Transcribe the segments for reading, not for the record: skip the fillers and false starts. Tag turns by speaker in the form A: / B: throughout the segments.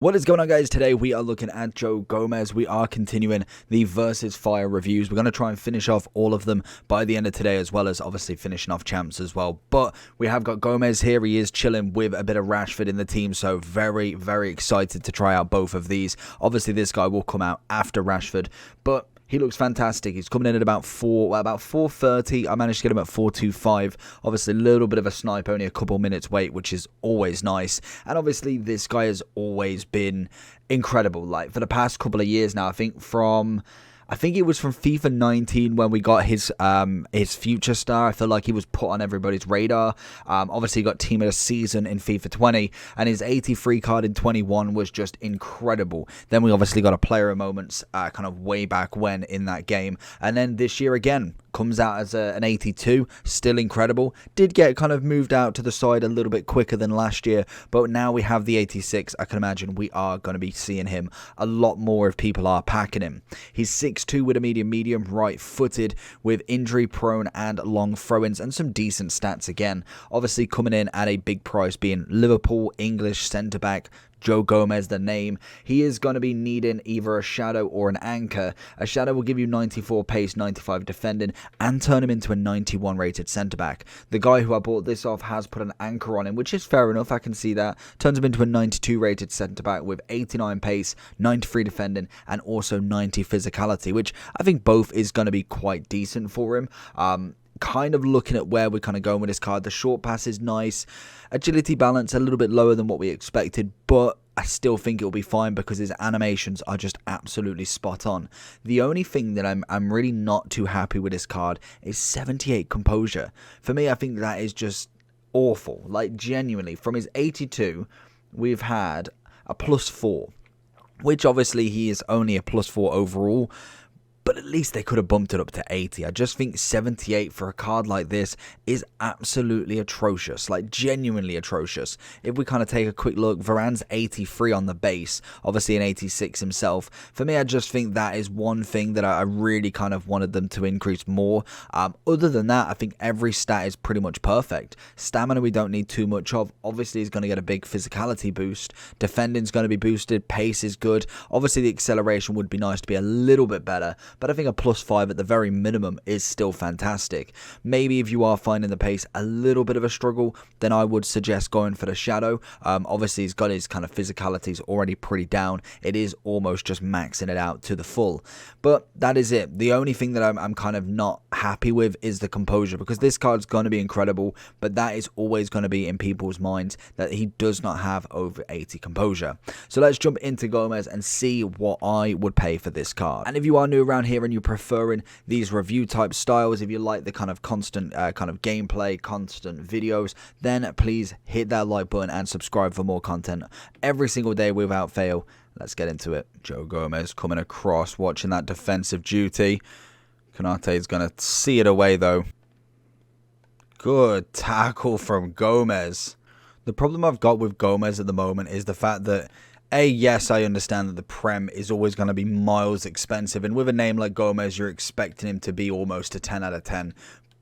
A: What is going on, guys? Today we are looking at Joe Gomez. We are continuing the versus fire reviews. We're going to try and finish off all of them by the end of today, as well as obviously finishing off champs as well. But we have got Gomez here. He is chilling with a bit of Rashford in the team, so very, very excited to try out both of these. Obviously, this guy will come out after Rashford, but he looks fantastic. He's coming in at about 430. I managed to get him at 425. Obviously, a little bit of a snipe, only a couple minutes wait, which is always nice. And obviously, this guy has always been incredible. Like, for the past couple of years now, I think it was from FIFA 19 when we got his future star. I feel like he was put on everybody's radar. Obviously, he got team of the season in FIFA 20, and his 83 card in 21 was just incredible. Then we obviously got a player of moments kind of way back when in that game. And then this year again, comes out as an 82, still incredible. Did get kind of moved out to the side a little bit quicker than last year, but now we have the 86. I can imagine we are going to be seeing him a lot more if people are packing him. He's 6'2 with a medium, right-footed with injury-prone and long throw-ins and some decent stats again. Obviously coming in at a big price, being Liverpool English centre-back, Joe Gomez, the name. He is going to be needing either a shadow or an anchor. A shadow will give you 94 pace, 95 defending, and turn him into a 91 rated centre-back. The guy who I bought this off has put an anchor on him, which is fair enough, I can see that. Turns him into a 92 rated centre-back with 89 pace, 93 defending, and also 90 physicality, which I think both is going to be quite decent for him. Kind of looking at where we're kind of going with this card. The short pass is nice. Agility balance a little bit lower than what we expected, but I still think it'll be fine because his animations are just absolutely spot on. The only thing that I'm really not too happy with this card is 78 composure. For me, I think that is just awful. Like, genuinely, from his 82, we've had a +4, which obviously he is only a +4 overall, but at least they could have bumped it up to 80. I just think 78 for a card like this is absolutely atrocious, like genuinely atrocious. If we kind of take a quick look, Varane's 83 on the base, obviously an 86 himself. For me, I just think that is one thing that I really kind of wanted them to increase more. Other than that, I think every stat is pretty much perfect. Stamina we don't need too much of. Obviously, he's going to get a big physicality boost. Defending's going to be boosted. Pace is good. Obviously, the acceleration would be nice to be a little bit better, but I think a +5 at the very minimum is still fantastic. Maybe if you are finding the pace a little bit of a struggle, then I would suggest going for the shadow. Obviously, he's got his kind of physicalities already pretty down. It is almost just maxing it out to the full. But that is it. The only thing that I'm kind of not happy with is the composure, because this card's going to be incredible, but that is always going to be in people's minds that he does not have over 80 composure. So let's jump into Gomez and see what I would pay for this card. And if you are new around here and you're preferring these review type styles, if you like the kind of constant kind of gameplay, constant videos, then please hit that like button and subscribe for more content every single day without fail. Let's get into it. Joe Gomez coming across, watching that defensive duty. Konate is going to see it away though. Good tackle from Gomez. The problem I've got with Gomez at the moment is the fact that yes, I understand that the Prem is always going to be miles expensive, and with a name like Gomez, you're expecting him to be almost a 10 out of 10.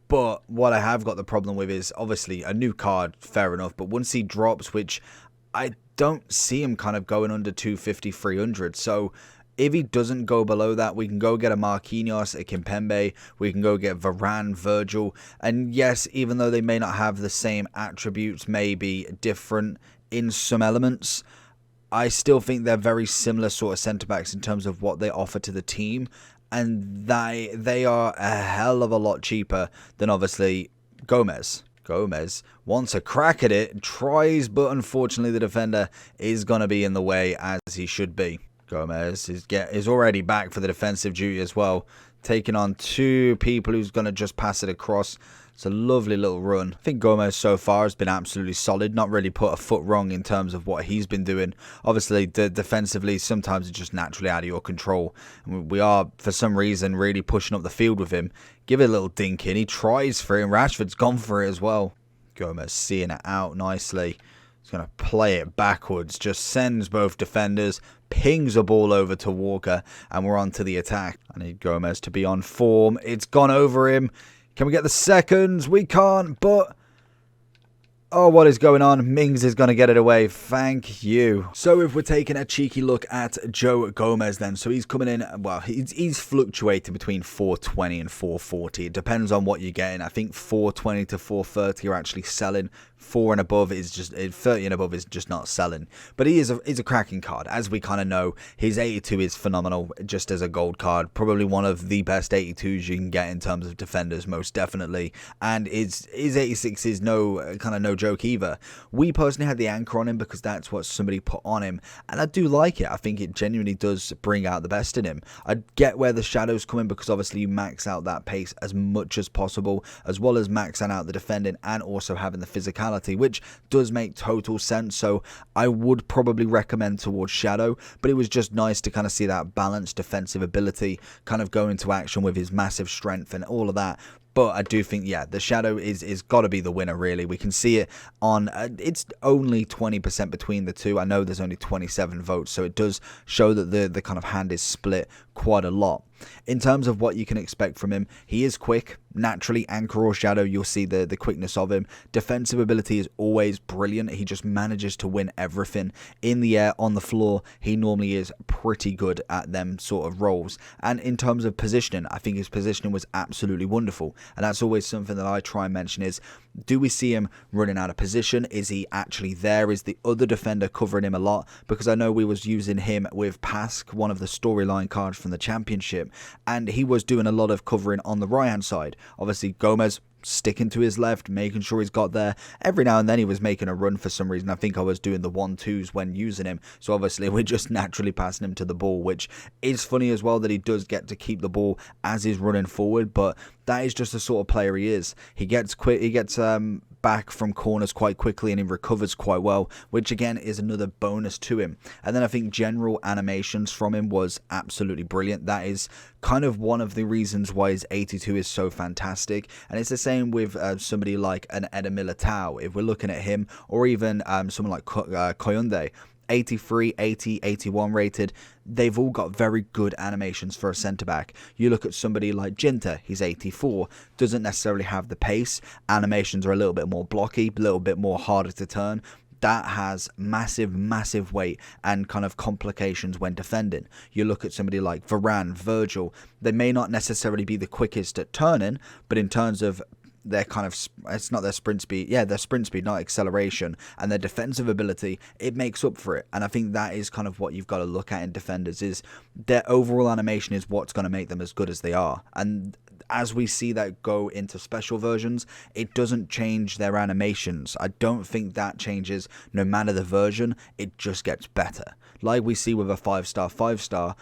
A: But what I have got the problem with is, obviously, a new card, fair enough, but once he drops, which I don't see him kind of going under 250, 300, so if he doesn't go below that, we can go get a Marquinhos, a Kimpembe, we can go get Varane, Virgil, and yes, even though they may not have the same attributes, maybe different in some elements, I still think they're very similar sort of centre-backs in terms of what they offer to the team, and they are a hell of a lot cheaper than obviously Gomez. Gomez wants a crack at it, tries, but unfortunately the defender is going to be in the way as he should be. Gomez is already back for the defensive duty as well, taking on two people who's going to just pass it across. It's a lovely little run. I think Gomez so far has been absolutely solid. Not really put a foot wrong in terms of what he's been doing. Obviously, defensively, sometimes it's just naturally out of your control. And we are, for some reason, really pushing up the field with him. Give it a little dink in. He tries for it, and Rashford's gone for it as well. Gomez seeing it out nicely. He's going to play it backwards. Just sends both defenders. Pings a ball over to Walker, and we're on to the attack. I need Gomez to be on form. It's gone over him. Can we get the seconds? We can't, but Oh, what is going on? Mings is going to get it away. Thank you. So if we're taking a cheeky look at Joe Gomez then, so he's coming in, well, he's fluctuating between 420 and 440. It depends on what you're getting. I think 420 to 430 are actually selling. 4 and above is just 30 and above is just not selling. But he's a cracking card, as we kind of know. His 82 is phenomenal, just as a gold card. Probably one of the best 82s you can get in terms of defenders, most definitely. And his 86 is no joke either. We personally had the anchor on him because that's what somebody put on him, and I do like it. I think it genuinely does bring out the best in him. I get where the shadows come in because obviously you max out that pace as much as possible, as well as maxing out the defending and also having the physicality, which does make total sense. So I would probably recommend towards shadow, but it was just nice to kind of see that balanced defensive ability kind of go into action with his massive strength and all of that. But I do think, yeah, the shadow is got to be the winner, really. We can see it on, it's only 20% between the two. I know there's only 27 votes, so it does show that the kind of hand is split quite a lot. In terms of what you can expect from him, he is quick. Naturally, anchor or shadow, you'll see the quickness of him. Defensive ability is always brilliant. He just manages to win everything. In the air, on the floor, he normally is pretty good at them sort of roles. And in terms of positioning, I think his positioning was absolutely wonderful. And that's always something that I try and mention is, do we see him running out of position? Is he actually there? Is the other defender covering him a lot? Because I know we was using him with Pask, one of the storyline cards from the championship, and he was doing a lot of covering on the right hand side. Obviously Gomez sticking to his left, making sure he's got there. Every now and then he was making a run for some reason. I think I was doing the 1-2s when using him, so obviously we're just naturally passing him to the ball, which is funny as well that he does get to keep the ball as he's running forward. But that is just the sort of player he is. He gets back from corners quite quickly, and he recovers quite well, which again is another bonus to him. And then I think general animations from him was absolutely brilliant. That is kind of one of the reasons why his 82 is so fantastic. And it's the same with somebody like an Eder Militao. If we're looking at him, or even someone like Koyunde, 83, 80, 81 rated, they've all got very good animations for a centre-back. You look at somebody like Jinta, he's 84, doesn't necessarily have the pace, animations are a little bit more blocky, a little bit more harder to turn. That has massive weight and kind of complications when defending. You look at somebody like Varane, Virgil, they may not necessarily be the quickest at turning, but in terms of their kind of, it's not their sprint speed, yeah, their sprint speed, not acceleration, and their defensive ability, it makes up for it. And I think that is kind of what you've got to look at in defenders, is their overall animation is what's going to make them as good as they are. And as we see that go into special versions, it doesn't change their animations. I don't think that changes no matter the version, it just gets better. Like we see with a 5-star,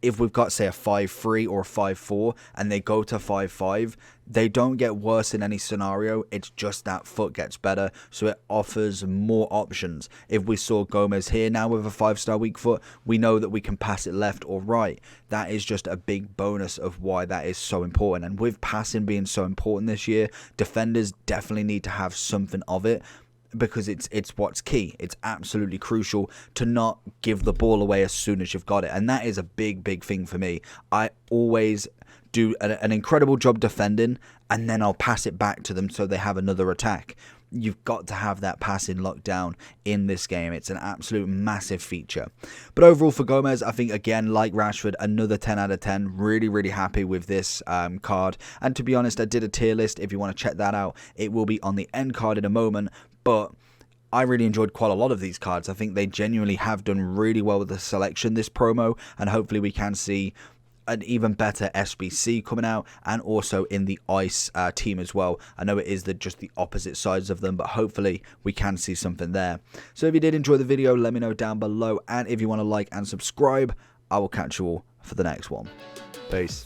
A: if we've got, say, a 5-3 or a 5-4 and they go to 5-5, they don't get worse in any scenario. It's just that foot gets better, so it offers more options. If we saw Gomez here now with a 5-star weak foot, we know that we can pass it left or right. That is just a big bonus of why that is so important. And with passing being so important this year, defenders definitely need to have something of it, because it's what's key. It's absolutely crucial to not give the ball away as soon as you've got it, and that is a big thing for me. I always do an incredible job defending, and then I'll pass it back to them so they have another attack. You've got to have that passing locked down in this game. It's an absolute massive feature. But overall for Gomez, I think, again, like Rashford, another 10 out of 10. Really happy with this card. And to be honest, I did a tier list. If you want to check that out, it will be on the end card in a moment. But I really enjoyed quite a lot of these cards. I think they genuinely have done really well with the selection this promo, and hopefully we can see an even better SBC coming out, and also in the Ice team as well. I know it is just the opposite sides of them, but hopefully we can see something there. So if you did enjoy the video, let me know down below, and if you want to like and subscribe, I will catch you all for the next one. Peace.